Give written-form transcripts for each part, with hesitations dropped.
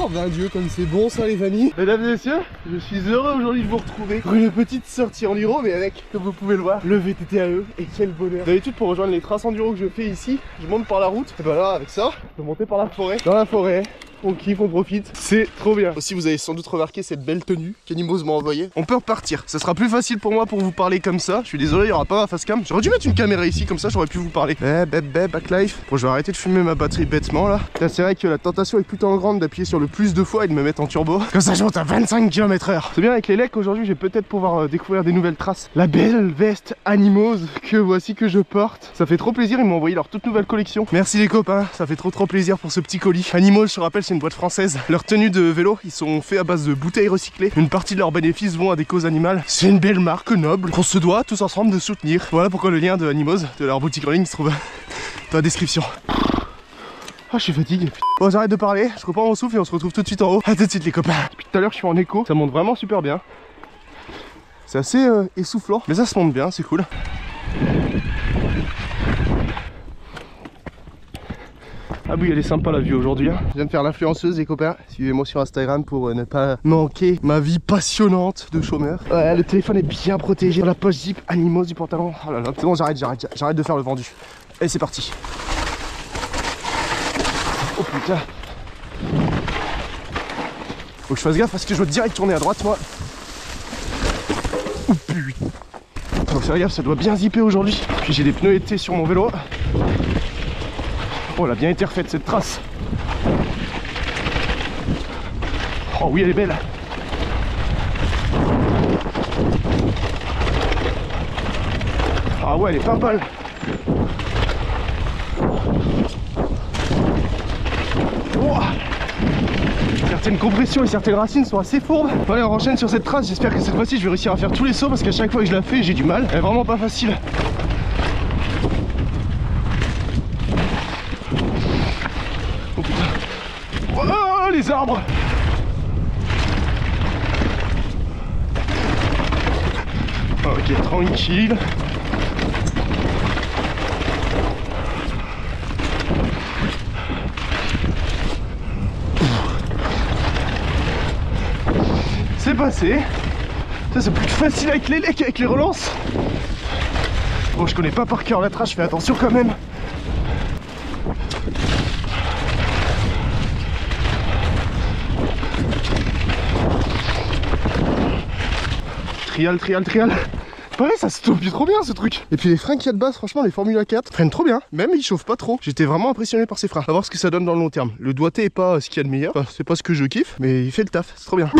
Oh ben Dieu, comme c'est bon ça les amis. Mesdames et messieurs, je suis heureux aujourd'hui de vous retrouver pour une petite sortie enduro, mais avec, comme vous pouvez le voir, le VTT-AE. Et quel bonheur. D'habitude pour rejoindre les traces enduro que je fais ici, je monte par la route. Et bah là avec ça, je vais monter par la forêt. Dans la forêt, on kiffe, on profite, c'est trop bien. Aussi vous avez sans doute remarqué cette belle tenue qu'Animos m'a envoyée. On peut repartir, ça sera plus facile pour moi pour vous parler comme ça. Je suis désolé, il n'y aura pas ma face cam. J'aurais dû mettre une caméra ici, comme ça j'aurais pu vous parler. Backlife. Bon, je vais arrêter de filmer ma batterie bêtement là. Là c'est vrai que la tentation est plutôt grande d'appuyer sur le plus de fois et de me mettre en turbo. Comme ça je monte à 25 km/h. C'est bien avec les lecs aujourd'hui, je vais peut-être pouvoir découvrir des nouvelles traces. La belle veste Animos que voici que je porte. Ça fait trop plaisir, ils m'ont envoyé leur toute nouvelle collection. Merci les copains, ça fait trop plaisir pour ce petit colis. Animos, je te rappelle, c'est une boîte française. Leurs tenues de vélo, ils sont faits à base de bouteilles recyclées. Une partie de leurs bénéfices vont à des causes animales. C'est une belle marque noble qu'on se doit tous ensemble de soutenir. Voilà pourquoi le lien de Animos, de leur boutique en ligne, se trouve dans la description. Ah, je suis fatigué. Bon, j'arrête de parler, je reprends mon souffle et on se retrouve tout de suite en haut. A tout de suite les copains. Depuis tout à l'heure je suis en écho, ça monte vraiment super bien. C'est assez essoufflant, mais ça se monte bien, c'est cool. Ah oui, elle est sympa la vue aujourd'hui. Hein. Je viens de faire l'influenceuse les copains. Suivez-moi sur Instagram pour ne pas manquer ma vie passionnante de chômeur. Ouais, le téléphone est bien protégé. Dans la poche zip Animos du pantalon. Oh là là, c'est bon, j'arrête de faire le vendu. Allez, c'est parti. Oh putain. Faut que je fasse gaffe parce que je dois direct tourner à droite moi. Oh putain. Faut faire gaffe, ça doit bien zipper aujourd'hui. Puis j'ai des pneus été sur mon vélo. Oh, elle a bien été refaite cette trace. Oh oui, elle est belle. Ah ouais, elle est pas mal. Oh, certaines compressions et certaines racines sont assez fourbes. Bon, allez, on enchaîne sur cette trace. J'espère que cette fois-ci je vais réussir à faire tous les sauts parce qu'à chaque fois que je la fais j'ai du mal. Elle est vraiment pas facile. Oh putain. Oh les arbres. Ok, tranquille. C'est passé. Ça c'est plus facile avec les lecs qu'avec les relances. Bon, je connais pas par cœur la trace, je fais attention quand même. Trial. Pareil, ça se topie trop bien ce truc. Et puis les freins qu'il y a de base, franchement, les Formula 4 freinent trop bien. Même ils chauffent pas trop. J'étais vraiment impressionné par ces freins. On va voir ce que ça donne dans le long terme. Le doigté est pas ce qu'il y a de meilleur. Enfin, c'est pas ce que je kiffe, mais il fait le taf. C'est trop bien.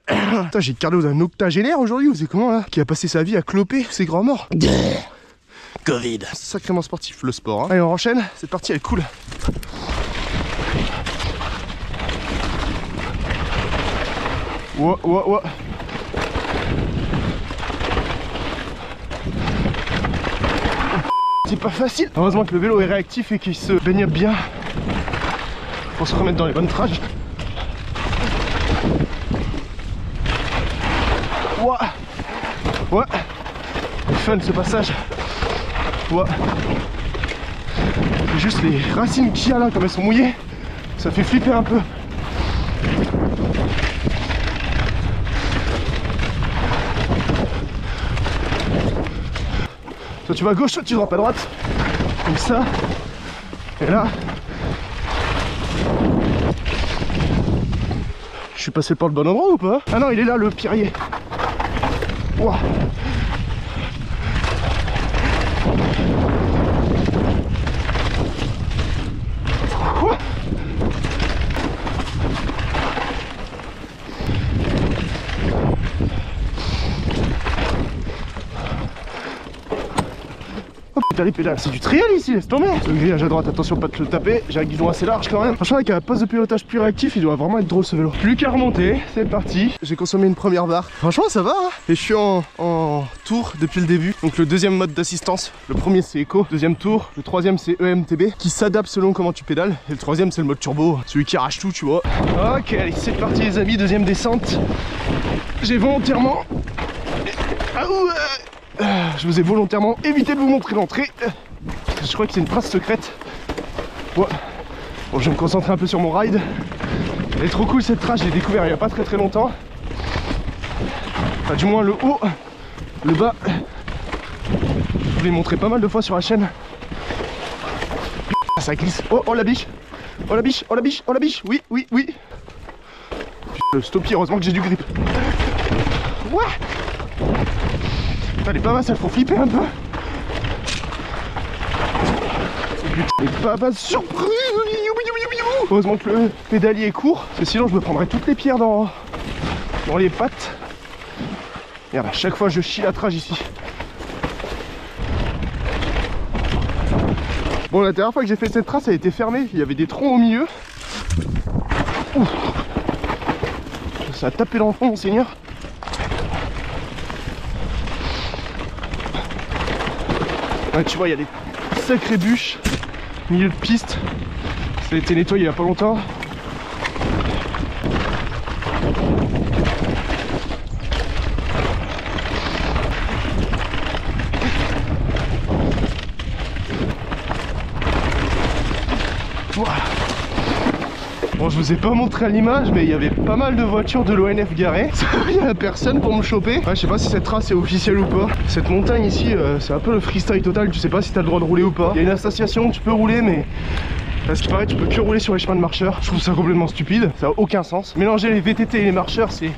Putain, j'ai le cardio d'un octogénaire aujourd'hui. Vous savez comment là? Qui a passé sa vie à cloper ses grands morts. Covid. Sacrément sportif le sport. Hein. Allez, on enchaîne. Cette partie elle est cool. Ouah. C'est pas facile. Heureusement que le vélo est réactif et qu'il se baigne bien pour se remettre dans les bonnes traces. Ouais. Fun ce passage. Ouais. C'est juste les racines qu'il y a là, comme elles sont mouillées, ça fait flipper un peu. Soit tu vas à gauche, soit tu droppes à droite. Comme ça. Et là. Je suis passé par le bon endroit ou pas? Ah non, il est là le pierrier. Wow. Quoi? Oh putain les pédales, c'est du trial ici, laisse tomber. Le grillage à droite, attention pas de te le taper. J'ai un guidon assez large quand même. Franchement avec un poste de pilotage plus réactif, il doit vraiment être drôle ce vélo. Plus qu'à remonter, c'est parti. J'ai consommé une première barre. Franchement ça va hein. Et je suis en tour depuis le début. Donc le deuxième mode d'assistance. Le premier c'est Eco, deuxième tour. Le troisième c'est EMTB qui s'adapte selon comment tu pédales. Et le troisième c'est le mode turbo, celui qui arrache tout tu vois. Ok allez c'est parti les amis, deuxième descente. J'ai volontairement... je vous ai volontairement évité de vous montrer l'entrée. Je crois que c'est une trace secrète. Ouais. Bon, je vais me concentrer un peu sur mon ride. Elle est trop cool cette trace, j'ai découvert il y a pas très longtemps. Enfin du moins le haut, le bas. Je vous l'ai montré pas mal de fois sur la chaîne. Ça glisse. Oh la biche. Oh la biche, oh la biche, oh la biche. Oui. Le stoppie, heureusement que j'ai du grip. Ouais. Putain, les pavas elles font flipper un peu. Les pavas surpris. Heureusement que le pédalier est court, parce que sinon je me prendrais toutes les pierres dans les pattes. Merde, à chaque fois je chie la trage ici. Bon, la dernière fois que j'ai fait cette trace, elle était fermée, il y avait des troncs au milieu. Ouf. Ça a tapé dans le fond, mon seigneur. Ouais, tu vois, il y a des sacrées bûches au milieu de piste. Ça a été nettoyé il y a pas longtemps. Bon, je vous ai pas montré à l'image, mais il y avait pas mal de voitures de l'ONF garées. Il y a personne pour me choper. Ouais, je sais pas si cette trace est officielle ou pas. Cette montagne ici, c'est un peu le freestyle total. Tu sais pas si t'as le droit de rouler ou pas. Il y a une association où tu peux rouler, mais à ce qui paraît, tu peux que rouler sur les chemins de marcheurs. Je trouve ça complètement stupide. Ça a aucun sens. Mélanger les VTT et les marcheurs, c'est...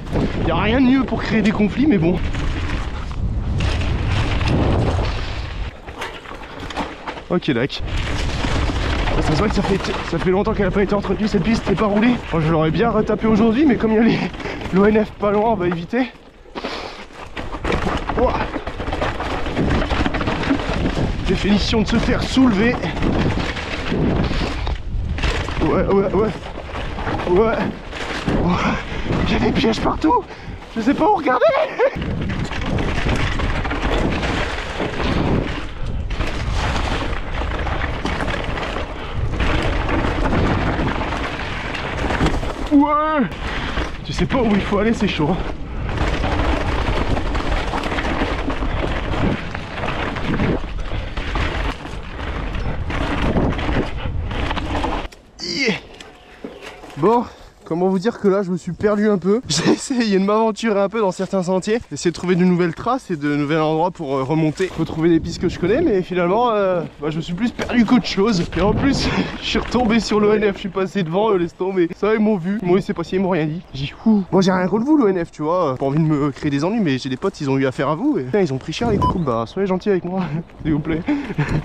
Il y a rien de mieux pour créer des conflits, mais bon. Ok, d'accord. Ça se voit que ça fait longtemps qu'elle n'a pas été entretenue cette piste et pas roulée. Bon, je l'aurais bien retapé aujourd'hui, mais comme il y a l'ONF pas loin, on va éviter. Wow. Définition de se faire soulever. Ouais. Il y a des pièges partout. Je sais pas où regarder. Ouais. Tu sais pas où il faut aller, c'est chaud. Yeah. Bon, comment vous dire que là je me suis perdu un peu. J'ai essayé de m'aventurer un peu dans certains sentiers, essayer de trouver de nouvelles traces et de nouveaux endroits pour remonter, retrouver des pistes que je connais, mais finalement je me suis plus perdu qu'autre chose. Et en plus je suis retombé sur l'ONF, je suis passé devant, laisse tomber. Ça ils m'ont vu, moi ils s'est passé, ils m'ont rien dit. J'ai dit ouh. Moi j'ai rien contre vous l'ONF, tu vois, pas envie de me créer des ennuis, mais j'ai des potes, ils ont eu affaire à vous et putain, ils ont pris cher les coups. Bah soyez gentils avec moi, s'il vous plaît.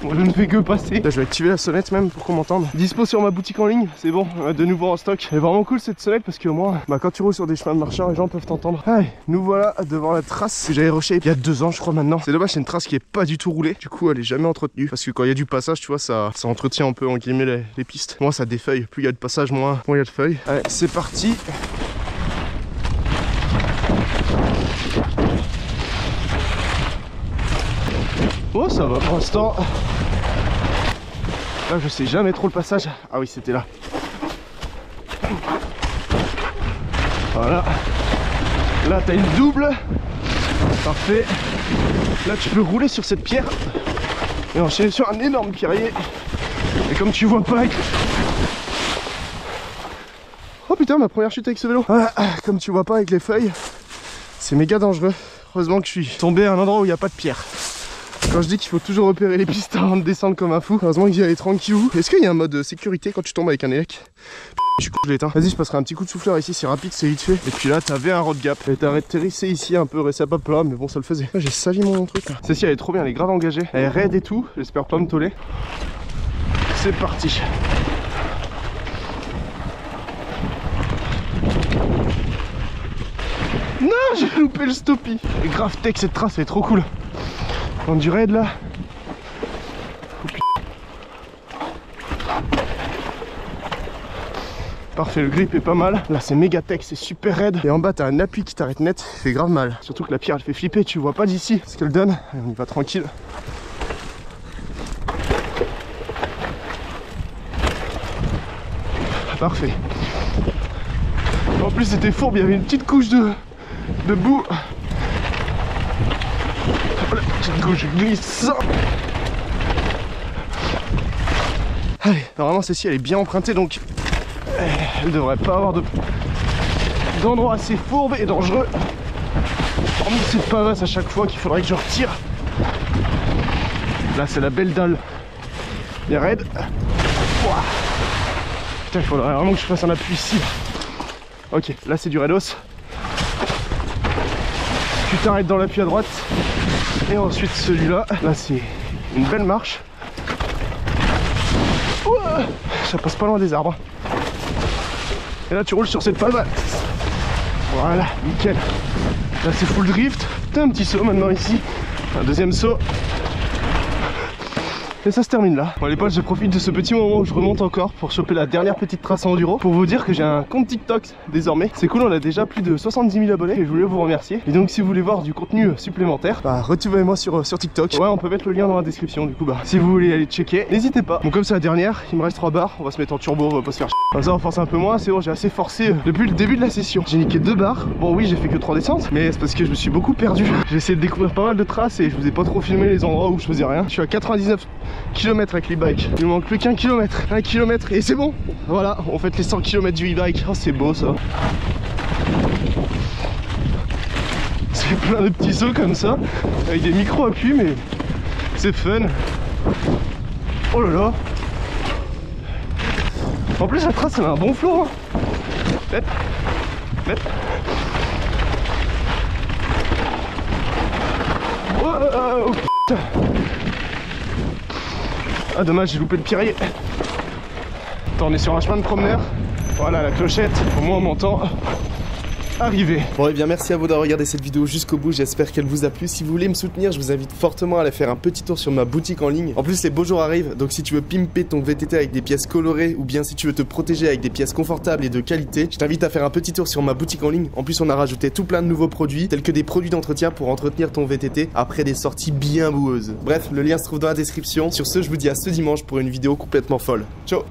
Moi je ne fais que passer. Là je vais activer la sonnette même pour qu'on m'entende. Dispo sur ma boutique en ligne, c'est bon, de nouveau en stock. Elle est vraiment cool cette sonnette parce que au moins quand tu roules sur des chemins de marcheurs, les gens peuvent t'entendre. Allez, nous voilà devant la trace que j'avais rushée il y a 2 ans je crois maintenant. C'est dommage, c'est une trace qui est pas du tout roulée, du coup elle est jamais entretenue parce que quand il y a du passage, tu vois, ça entretient un peu en guillemets les pistes. Moi ça défeuille, plus il y a de passage, moins il y a de feuilles. Allez, c'est parti. Oh, ça va pour l'instant. Là je sais jamais trop le passage. Ah oui, c'était là. Voilà. Là t'as une double. Parfait. Là tu peux rouler sur cette pierre et enchaîner sur un énorme pierrier. Et comme tu vois pas avec... Oh putain, ma première chute avec ce vélo. Voilà. Comme tu vois pas avec les feuilles, c'est méga dangereux. Heureusement que je suis tombé à un endroit où il n'y a pas de pierre. Quand je dis qu'il faut toujours repérer les pistes avant de descendre comme un fou, heureusement que j'y allais tranquillou. Est-ce qu'il y a un mode sécurité quand tu tombes avec un élec? Du coup je l'éteins. Vas-y, je passerai un petit coup de souffleur ici, c'est rapide, c'est vite fait. Et puis là t'avais un road gap. Et t'as atterrissé ici un peu, resté à pas plat, mais bon ça le faisait. J'ai sali mon truc là. Celle-ci elle est trop bien, elle est grave engagée. Elle est raide et tout, j'espère pas me toller. C'est parti. Non, j'ai loupé le stoppie. Et grave tech cette trace, elle est trop cool. Dans du raid là. Oh, parfait, le grip est pas mal. Là c'est méga tech, c'est super raide. Et en bas t'as un appui qui t'arrête net, il fait grave mal. Surtout que la pierre elle fait flipper, tu vois pas d'ici ce qu'elle donne. Allez, on y va tranquille. Parfait. En plus c'était fourbe, il y avait une petite couche de boue. Voilà, petite couche glissante. Allez, normalement celle-ci elle est bien empruntée donc Elle devrait pas avoir d'endroit assez fourbe et dangereux. Hormis cette pavasse à chaque fois qu'il faudrait que je retire. Là c'est la belle dalle. Bien raide. Ouah. Putain, il faudrait vraiment que je fasse un appui ici. Ok, là c'est du raidos. Tu t'arrêtes dans l'appui à droite. Et ensuite celui-là. Là c'est une belle marche. Ouah. Ça passe pas loin des arbres. Et là tu roules sur cette palme. Voilà, nickel. Là c'est full drift. T'as un petit saut maintenant ici. Un deuxième saut. Et ça se termine là. Bon les potes, je profite de ce petit moment où je remonte encore pour choper la dernière petite trace en enduro. Pour vous dire que j'ai un compte TikTok désormais. C'est cool, on a déjà plus de 70 000 abonnés et je voulais vous remercier. Et donc si vous voulez voir du contenu supplémentaire, bah retrouvez-moi sur TikTok. Ouais, on peut mettre le lien dans la description du coup. Bah si vous voulez aller checker, n'hésitez pas. Bon comme c'est la dernière, il me reste 3 barres. On va se mettre en turbo, on va pas se faire chier. Comme ça on force un peu moins, c'est bon, j'ai assez forcé depuis le début de la session. J'ai niqué 2 barres. Bon oui, j'ai fait que 3 descentes, mais c'est parce que je me suis beaucoup perdu. J'ai essayé de découvrir pas mal de traces et je vous ai pas trop filmé les endroits où je faisais rien. Je suis à 99 km avec les bikes. Il me manque plus qu'un kilomètre. 1 kilomètre et c'est bon. Voilà, on fait les 100 km du e-bike. Oh c'est beau ça. C'est plein de petits sauts comme ça, avec des micro-appuis, mais c'est fun. Oh là là. En plus la trace elle a un bon flow hein. Hop, hop. Oh putain. Ah dommage, j'ai loupé le piraillet. Attends, on est sur un chemin de promeneur. Voilà la clochette, au moins on m'entend arriver. Bon et bien merci à vous d'avoir regardé cette vidéo jusqu'au bout, j'espère qu'elle vous a plu. Si vous voulez me soutenir, je vous invite fortement à aller faire un petit tour sur ma boutique en ligne. En plus les beaux jours arrivent, donc si tu veux pimper ton VTT avec des pièces colorées ou bien si tu veux te protéger avec des pièces confortables et de qualité, je t'invite à faire un petit tour sur ma boutique en ligne. En plus on a rajouté tout plein de nouveaux produits, tels que des produits d'entretien pour entretenir ton VTT après des sorties bien boueuses. Bref, le lien se trouve dans la description. Sur ce, je vous dis à ce dimanche pour une vidéo complètement folle. Ciao.